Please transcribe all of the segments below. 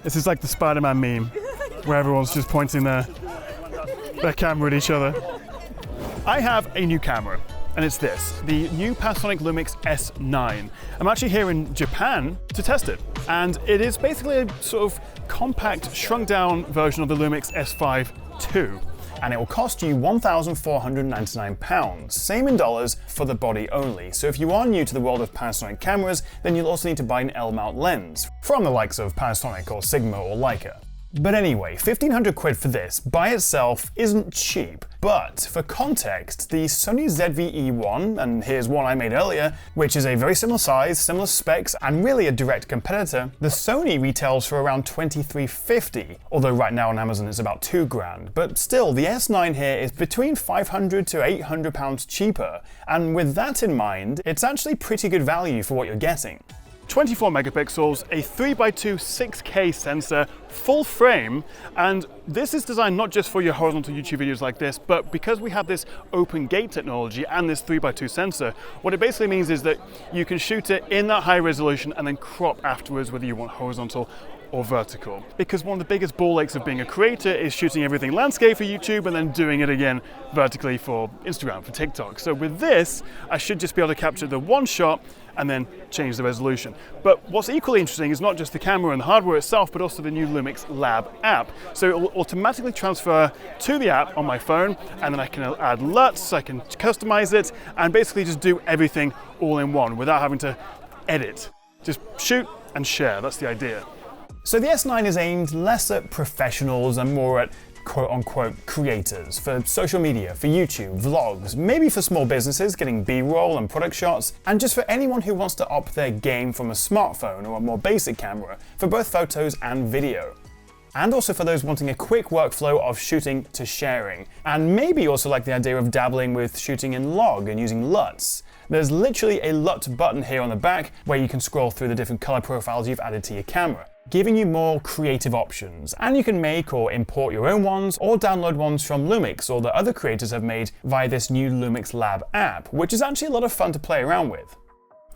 This is like the Spider-Man meme, where everyone's just pointing their camera at each other. I have a new camera, and it's this, the new Panasonic LUMIX S9. I'm actually here in Japan to test it, and it is basically a sort of compact, shrunk-down version of the LUMIX S5 II. And it will cost you £1,499, same in dollars for the body only. So if you are new to the world of Panasonic cameras, then you'll also need to buy an L-mount lens from the likes of Panasonic or Sigma or Leica. But anyway, 1,500 quid for this by itself isn't cheap. But for context, the Sony ZV-E1, and here's one I made earlier, which is a very similar size, similar specs, and really a direct competitor, the Sony retails for around $2,350, although right now on Amazon it's about £2,000. But still, the S9 here is between £500 to £800 cheaper, and with that in mind, it's actually pretty good value for what you're getting. 24 megapixels, a 3x2 6K sensor, full frame, and this is designed not just for your horizontal YouTube videos like this, but because we have this open gate technology and this 3x2 sensor, what it basically means is that you can shoot it in that high resolution and then crop afterwards, whether you want horizontal or vertical. Because one of the biggest ball aches of being a creator is shooting everything landscape for YouTube and then doing it again vertically for Instagram, for TikTok. So with this, I should just be able to capture the one shot and then change the resolution. But what's equally interesting is not just the camera and the hardware itself, but also the new LUMIX Lab app. So it will automatically transfer to the app on my phone, and then I can add LUTs, I can customize it, and basically just do everything all in one without having to edit. Just shoot and share, that's the idea. So the S9 is aimed less at professionals and more at quote-unquote creators, for social media, for YouTube, vlogs, maybe for small businesses getting B-roll and product shots, and just for anyone who wants to up their game from a smartphone or a more basic camera for both photos and video. And also for those wanting a quick workflow of shooting to sharing, and maybe also like the idea of dabbling with shooting in log and using LUTs. There's literally a LUT button here on the back where you can scroll through the different color profiles you've added to your camera, giving you more creative options. And you can make or import your own ones or download ones from Lumix or that other creators have made via this new LUMIX Lab app, which is actually a lot of fun to play around with.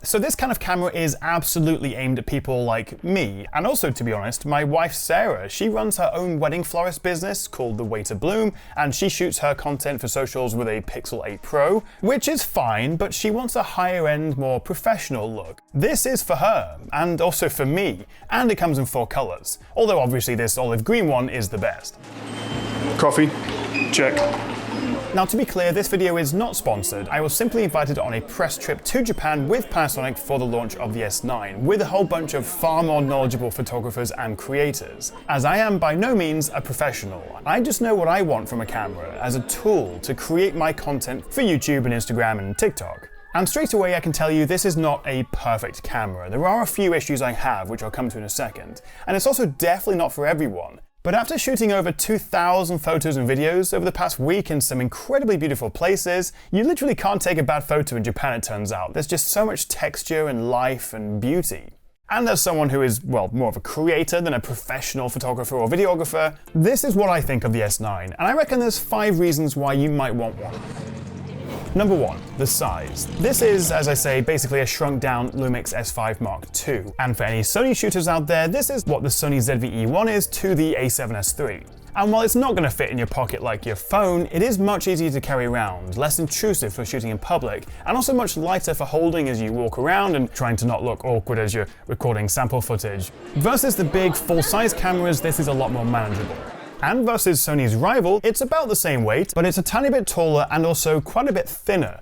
So this kind of camera is absolutely aimed at people like me, and also, to be honest, my wife Sarah. She runs her own wedding florist business called The Way to Bloom, and she shoots her content for socials with a Pixel 8 Pro, which is fine, but she wants a higher end, more professional look. This is for her, and also for me, and it comes in 4 colors, although obviously this olive green one is the best. Coffee, check. Now to be clear, this video is not sponsored. I was simply invited on a press trip to Japan with Panasonic for the launch of the S9, with a whole bunch of far more knowledgeable photographers and creators. As I am by no means a professional, I just know what I want from a camera as a tool to create my content for YouTube and Instagram and TikTok. And straight away I can tell you this is not a perfect camera. There are a few issues I have, which I'll come to in a second. And it's also definitely not for everyone. But after shooting over 2,000 photos and videos over the past week in some incredibly beautiful places, you literally can't take a bad photo in Japan, it turns out. There's just so much texture and life and beauty. And as someone who is, well, more of a creator than a professional photographer or videographer, this is what I think of the S9, and I reckon there's 5 reasons why you might want one. Number 1, the size. This is, as I say, basically a shrunk down LUMIX S5 Mark II. And for any Sony shooters out there, this is what the Sony ZV-E1 is to the A7S III. And while it's not going to fit in your pocket like your phone, it is much easier to carry around, less intrusive for shooting in public, and also much lighter for holding as you walk around and trying to not look awkward as you're recording sample footage. Versus the big full-size cameras, this is a lot more manageable. And versus Sony's rival, it's about the same weight, but it's a tiny bit taller and also quite a bit thinner.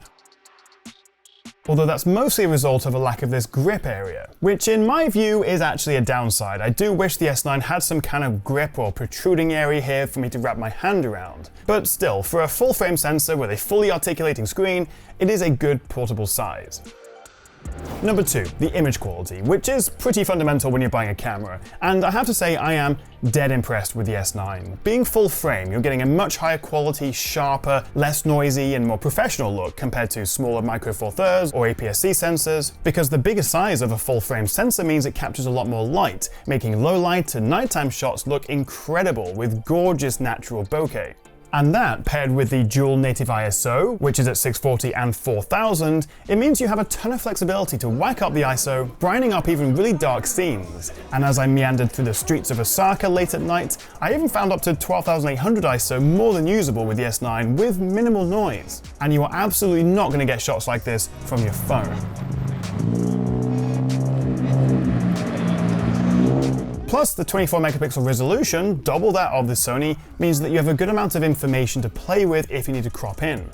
Although that's mostly a result of a lack of this grip area, which in my view is actually a downside. I do wish the S9 had some kind of grip or protruding area here for me to wrap my hand around. But still, for a full frame sensor with a fully articulating screen, it is a good portable size. Number 2, the image quality, which is pretty fundamental when you're buying a camera, and I have to say I am dead impressed with the S9. Being full frame, you're getting a much higher quality, sharper, less noisy, and more professional look compared to smaller Micro Four Thirds or APS-C sensors, because the bigger size of a full frame sensor means it captures a lot more light, making low light and nighttime shots look incredible with gorgeous natural bokeh. And that, paired with the dual native ISO, which is at 640 and 4000, it means you have a ton of flexibility to whack up the ISO, brightening up even really dark scenes. And as I meandered through the streets of Osaka late at night, I even found up to 12800 ISO more than usable with the S9 with minimal noise. And you are absolutely not going to get shots like this from your phone. Plus, the 24 megapixel resolution, double that of the Sony, means that you have a good amount of information to play with if you need to crop in.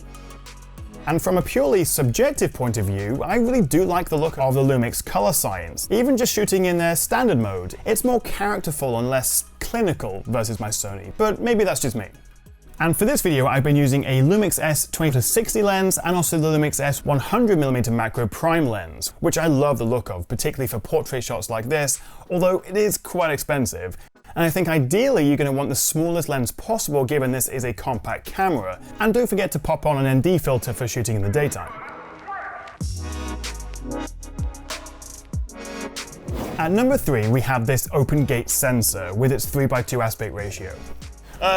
And from a purely subjective point of view, I really do like the look of the Lumix color science. Even just shooting in their standard mode, it's more characterful and less clinical versus my Sony, but maybe that's just me. And for this video, I've been using a Lumix S20-60 lens and also the Lumix S100mm macro prime lens, which I love the look of, particularly for portrait shots like this, although it is quite expensive. And I think ideally you're going to want the smallest lens possible given this is a compact camera. And don't forget to pop on an ND filter for shooting in the daytime. At number 3, we have this open gate sensor with its 3:2 aspect ratio.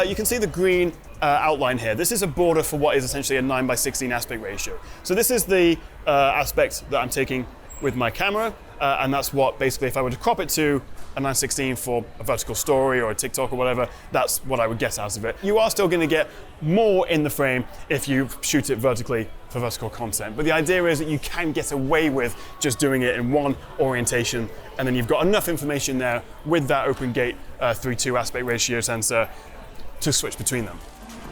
You can see the green outline here. This is a border for what is essentially a 9:16 aspect ratio. So this is the aspect that I'm taking with my camera, and that's what basically if I were to crop it to a 9:16 for a vertical story or a TikTok or whatever, that's what I would get out of it. You are still going to get more in the frame if you shoot it vertically for vertical content, but the idea is that you can get away with just doing it in one orientation, and then you've got enough information there with that open gate 3:2 aspect ratio sensor to switch between them.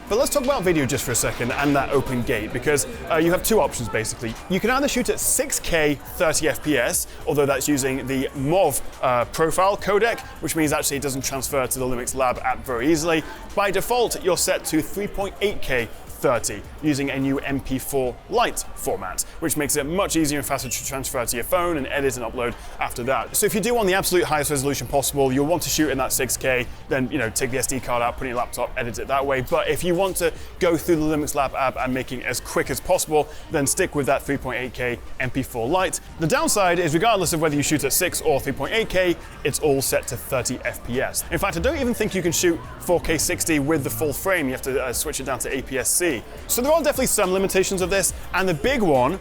But let's talk about video just for a second and that open gate, because you have two options basically. You can either shoot at 6K 30 FPS, although that's using the MOV profile codec, which means actually it doesn't transfer to the Lumix Lab app very easily. By default, you're set to 3.8K 30 using a new MP4 Lite format, which makes it much easier and faster to transfer to your phone and edit and upload after that. So if you do want the absolute highest resolution possible, you'll want to shoot in that 6K, then take the SD card out, put it in your laptop, edit it that way. But if you want to go through the Lumix Lab app and make it as quick as possible, then stick with that 3.8K MP4 Lite. The downside is regardless of whether you shoot at 6 or 3.8K, it's all set to 30 FPS. In fact, I don't even think you can shoot 4K 60 with the full frame. You have to switch it down to APS-C. So there are definitely some limitations of this, and the big one,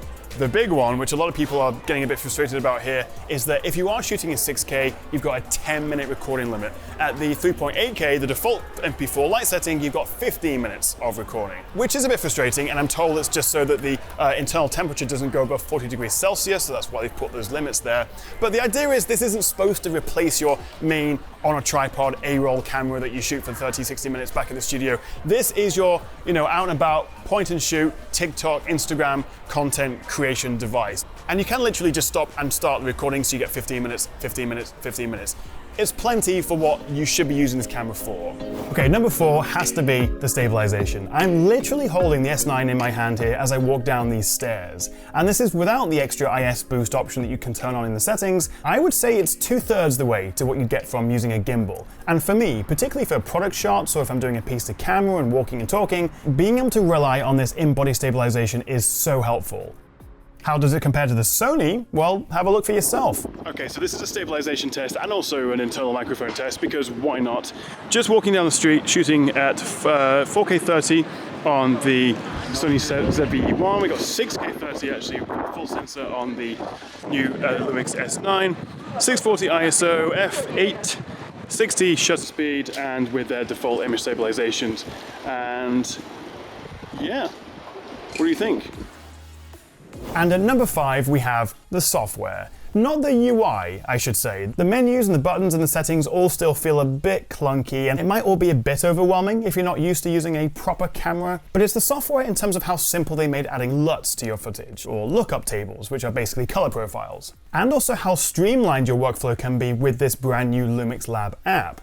which a lot of people are getting a bit frustrated about here, is that if you are shooting in 6K, you've got a 10-minute recording limit. At the 3.8K, the default MP4 Lite setting, you've got 15 minutes of recording, which is a bit frustrating, and I'm told it's just so that the internal temperature doesn't go above 40 degrees Celsius, so that's why they've put those limits there. But the idea is this isn't supposed to replace your main on a tripod A-roll camera that you shoot for 30, 60 minutes back in the studio. This is your, out and about, point and shoot, TikTok, Instagram content creation device. And you can literally just stop and start the recording so you get 15 minutes, 15 minutes, 15 minutes. It's plenty for what you should be using this camera for. Okay, number 4 has to be the stabilization. I'm literally holding the S9 in my hand here as I walk down these stairs. And this is without the extra IS boost option that you can turn on in the settings. I would say it's 2/3 the way to what you'd get from using a gimbal. And for me, particularly for product shots or if I'm doing a piece to camera and walking and talking, being able to rely on this in-body stabilization is so helpful. How does it compare to the Sony? Well, have a look for yourself. Okay, so this is a stabilization test and also an internal microphone test, because why not? Just walking down the street, shooting at 4K 30 on the Sony ZV-E1. We got 6K 30 actually, full sensor on the new Lumix S9. 640 ISO, f8, 60 shutter speed, and with their default image stabilizations. And yeah, what do you think? And at number 5, we have the software. Not the UI, I should say. The menus and the buttons and the settings all still feel a bit clunky, and it might all be a bit overwhelming if you're not used to using a proper camera, but it's the software in terms of how simple they made adding LUTs to your footage, or lookup tables, which are basically color profiles. And also how streamlined your workflow can be with this brand new Lumix Lab app.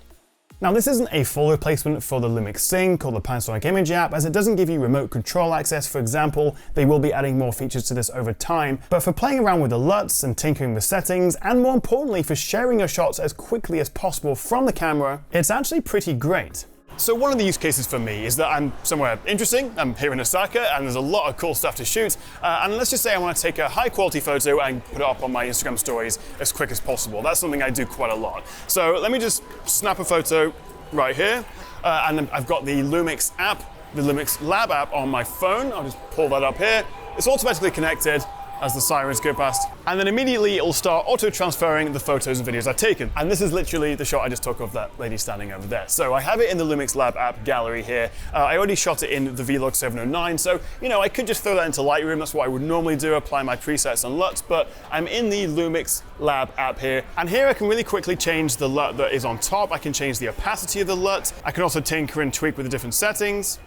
Now, this isn't a full replacement for the Lumix Sync or the Panasonic Image app, as it doesn't give you remote control access, for example. They will be adding more features to this over time, but for playing around with the LUTs and tinkering with settings, and more importantly, for sharing your shots as quickly as possible from the camera, it's actually pretty great. So one of the use cases for me is that I'm somewhere interesting. I'm here in Osaka and there's a lot of cool stuff to shoot. And let's just say I want to take a high quality photo and put it up on my Instagram stories as quick as possible. That's something I do quite a lot. So let me just snap a photo right here. And I've got the Lumix app the Lumix Lab app on my phone. I'll just pull that up here. It's automatically connected as the sirens go past. And then immediately it'll start auto-transferring the photos and videos I've taken. And this is literally the shot I just took of that lady standing over there. So I have it in the Lumix Lab app gallery here. I already shot it in the Vlog 709, so I could just throw that into Lightroom. That's what I would normally do, apply my presets on LUTs, but I'm in the Lumix Lab app here. And here I can really quickly change the LUT that is on top. I can change the opacity of the LUT. I can also tinker and tweak with the different settings.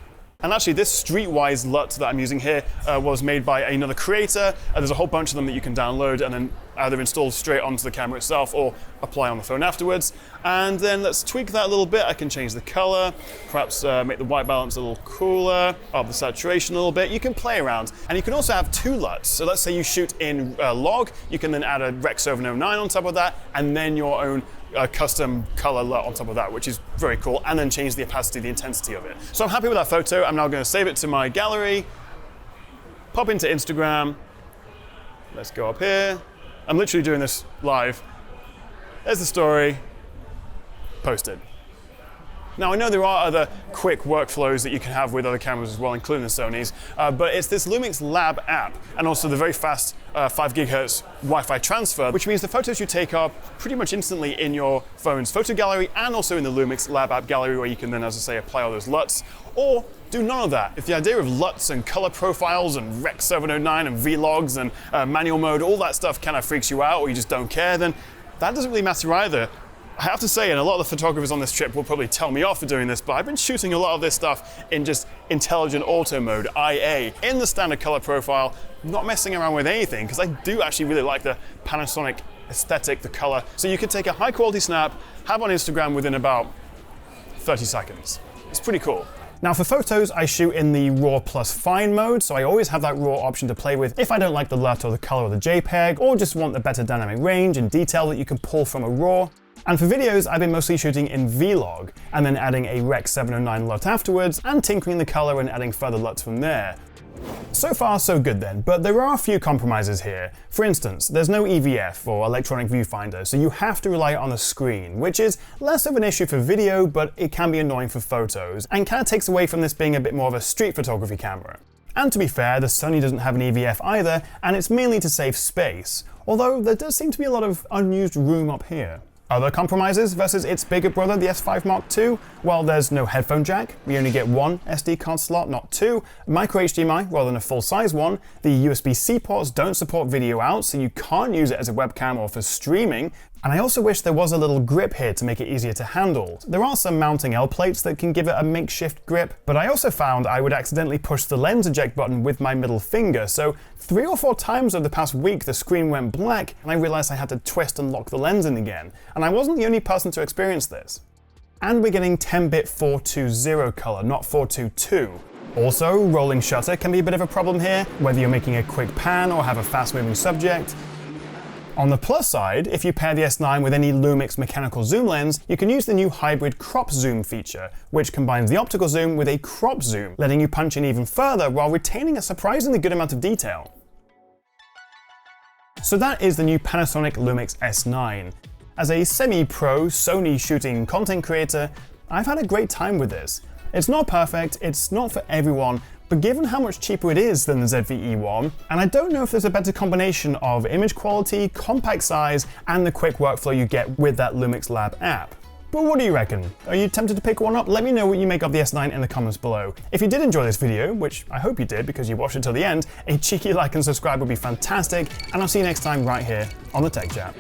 And actually, this Streetwise LUT that I'm using here was made by another creator. There's a whole bunch of them that you can download and then either install straight onto the camera itself or apply on the phone afterwards. And then let's tweak that a little bit. I can change the color, perhaps make the white balance a little cooler, up the saturation a little bit. You can play around. And you can also have two LUTs. So let's say you shoot in log, you can then add a Rec 709 on top of that, and then your own custom color LUT on top of that, which is very cool, and then change the opacity, the intensity of it. So I'm happy with that photo. I'm now going to save it to my gallery, pop into Instagram. Let's go up here. I'm literally doing this live. There's the story, posted. Now, I know there are other quick workflows that you can have with other cameras as well, including the Sony's, but it's this Lumix Lab app and also the very fast 5 GHz Wi-Fi transfer, which means the photos you take are pretty much instantly in your phone's photo gallery and also in the Lumix Lab app gallery, where you can then, as I say, apply all those LUTs, or do none of that. If the idea of LUTs and color profiles and Rec 709 and vlogs and manual mode, all that stuff kind of freaks you out or you just don't care, then that doesn't really matter either. I have to say, and a lot of the photographers on this trip will probably tell me off for doing this, but I've been shooting a lot of this stuff in just intelligent auto mode, IA, in the standard color profile, not messing around with anything, because I do actually really like the Panasonic aesthetic, the color. So you could take a high quality snap, have on Instagram within about 30 seconds. It's pretty cool. Now for photos, I shoot in the RAW plus fine mode, so I always have that RAW option to play with if I don't like the LUT or the color of the JPEG, or just want a better dynamic range and detail that you can pull from a RAW. And for videos, I've been mostly shooting in Vlog, and then adding a Rec 709 LUT afterwards, and tinkering the color and adding further LUTs from there. So far, so good then, but there are a few compromises here. For instance, there's no EVF or electronic viewfinder, so you have to rely on the screen, which is less of an issue for video, but it can be annoying for photos, and kind of takes away from this being a bit more of a street photography camera. And to be fair, the Sony doesn't have an EVF either, and it's mainly to save space, although there does seem to be a lot of unused room up here. Other compromises versus its bigger brother, the S5 Mark II? Well, there's no headphone jack, we only get one SD card slot, not two, micro HDMI rather than a full-size one, the USB-C ports don't support video out, so you can't use it as a webcam or for streaming, and I also wish there was a little grip here to make it easier to handle. There are some mounting L plates that can give it a makeshift grip, but I also found I would accidentally push the lens eject button with my middle finger, so 3 or 4 times over the past week the screen went black and I realized I had to twist and lock the lens in again. And I wasn't the only person to experience this. And we're getting 10-bit 420 color, not 422. Also, rolling shutter can be a bit of a problem here, whether you're making a quick pan or have a fast-moving subject. On the plus side, if you pair the S9 with any Lumix mechanical zoom lens, you can use the new hybrid crop zoom feature, which combines the optical zoom with a crop zoom, letting you punch in even further while retaining a surprisingly good amount of detail. So that is the new Panasonic LUMIX S9. As a semi-pro Sony shooting content creator, I've had a great time with this. It's not perfect, it's not for everyone, but given how much cheaper it is than the ZV-E1, and I don't know if there's a better combination of image quality, compact size, and the quick workflow you get with that Lumix Lab app. But what do you reckon? Are you tempted to pick one up? Let me know what you make of the S9 in the comments below. If you did enjoy this video, which I hope you did because you watched it till the end, a cheeky like and subscribe would be fantastic, and I'll see you next time right here on the Tech Chat.